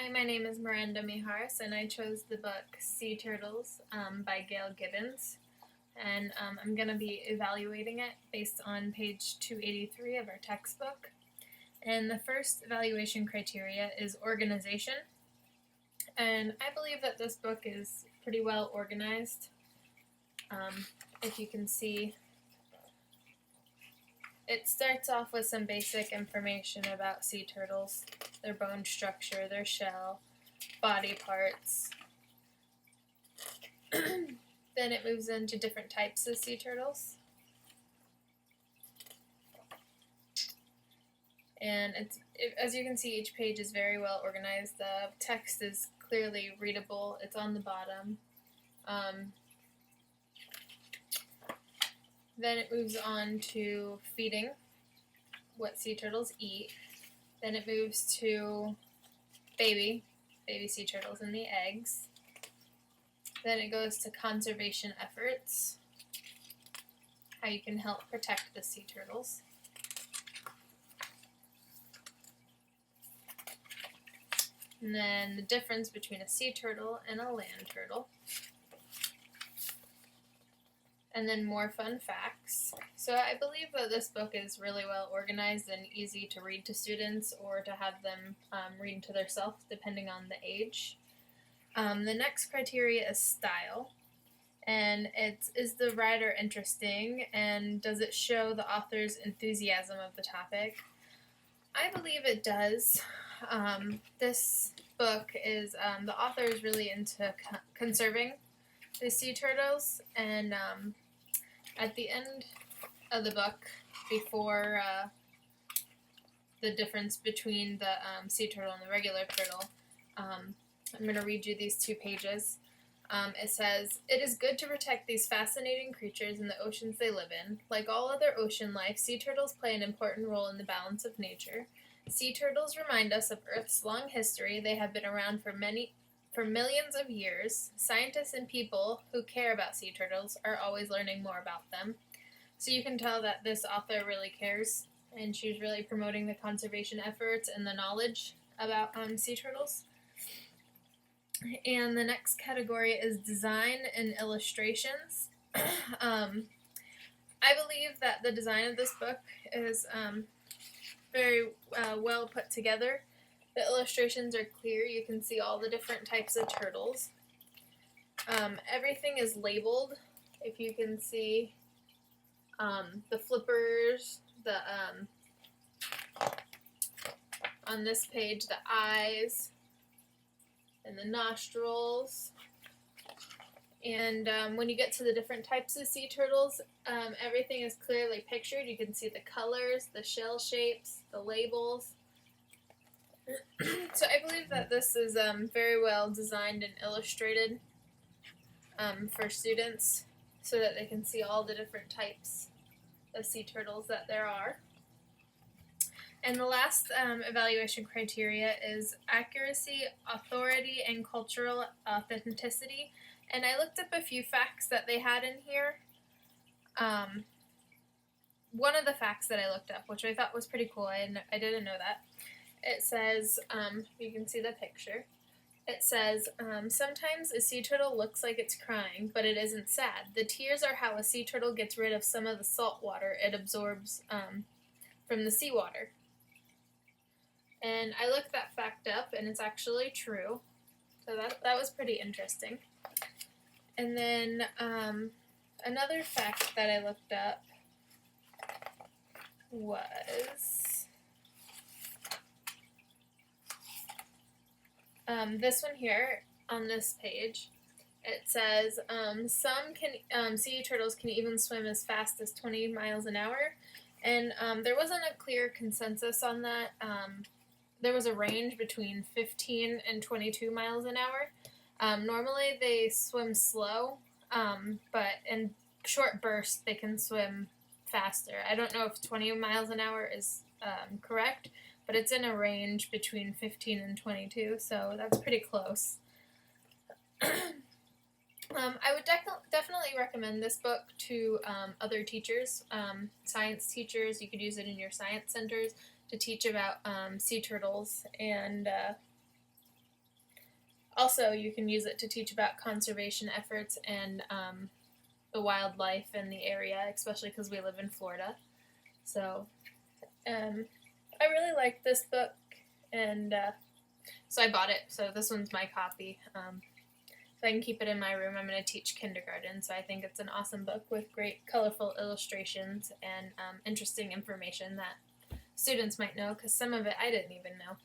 Hi, my name is Miranda Mijares, and I chose the book Sea Turtles by Gail Gibbons. And I'm going to be evaluating it based on page 283 of our textbook. And the first evaluation criteria is organization. And I believe that this book is pretty well organized. If you can see, it starts off with some basic information about sea turtles, their bone structure, their shell, body parts. Then it moves into different types of sea turtles. And as you can see, each page is very well organized. The text is clearly readable. It's on the bottom. Then it moves on to feeding, what sea turtles eat. Then it moves to baby sea turtles and the eggs. Then it goes to conservation efforts, how you can help protect the sea turtles. And then the difference between a sea turtle and a land turtle. And then more fun facts. So I believe that this book is really well organized and easy to read to students or to have them read to themselves, depending on the age. The next criteria is style. And is the writer interesting, and does it show the author's enthusiasm of the topic? I believe it does. This book is, the author is really into conserving the sea turtles, and at the end of the book, before the difference between the sea turtle and the regular turtle, I'm going to read you these 2 pages. It says, "It is good to protect these fascinating creatures in the oceans they live in. Like all other ocean life, sea turtles play an important role in the balance of nature. Sea turtles remind us of Earth's long history. They have been around for millions of years. Scientists and people who care about sea turtles are always learning more about them." So you can tell that this author really cares, and she's really promoting the conservation efforts and the knowledge about sea turtles. And the next category is design and illustrations. I believe that the design of this book is very well put together. The illustrations are clear. You can see all the different types of turtles. Everything is labeled. If you can see the flippers, on this page, the eyes and the nostrils. And when you get to the different types of sea turtles, everything is clearly pictured. You can see the colors, the shell shapes, the labels. So I believe that this is very well designed and illustrated for students so that they can see all the different types of sea turtles that there are. And the last evaluation criteria is accuracy, authority, and cultural authenticity. And I looked up a few facts that they had in here. One of the facts that I looked up, which I thought was pretty cool, I didn't know that. It says, you can see the picture. It says, sometimes a sea turtle looks like it's crying, but it isn't sad. The tears are how a sea turtle gets rid of some of the salt water it absorbs from the seawater. And I looked that fact up, and it's actually true. So that was pretty interesting. And then another fact that I looked up was this one here on this page. It says some sea turtles can even swim as fast as 20 miles an hour. And there wasn't a clear consensus on that. There was a range between 15 and 22 miles an hour. Normally they swim slow, but in short bursts they can swim faster. I don't know if 20 miles an hour is correct, but it's in a range between 15 and 22, so that's pretty close. I would definitely recommend this book to other teachers, science teachers. You could use it in your science centers to teach about sea turtles, and Also, you can use it to teach about conservation efforts and the wildlife in the area, especially because we live in Florida. So I really like this book, and so I bought it. So this one's my copy. So I can keep it in my room. I'm going to teach kindergarten, so I think it's an awesome book with great, colorful illustrations and interesting information that students might know, because some of it I didn't even know.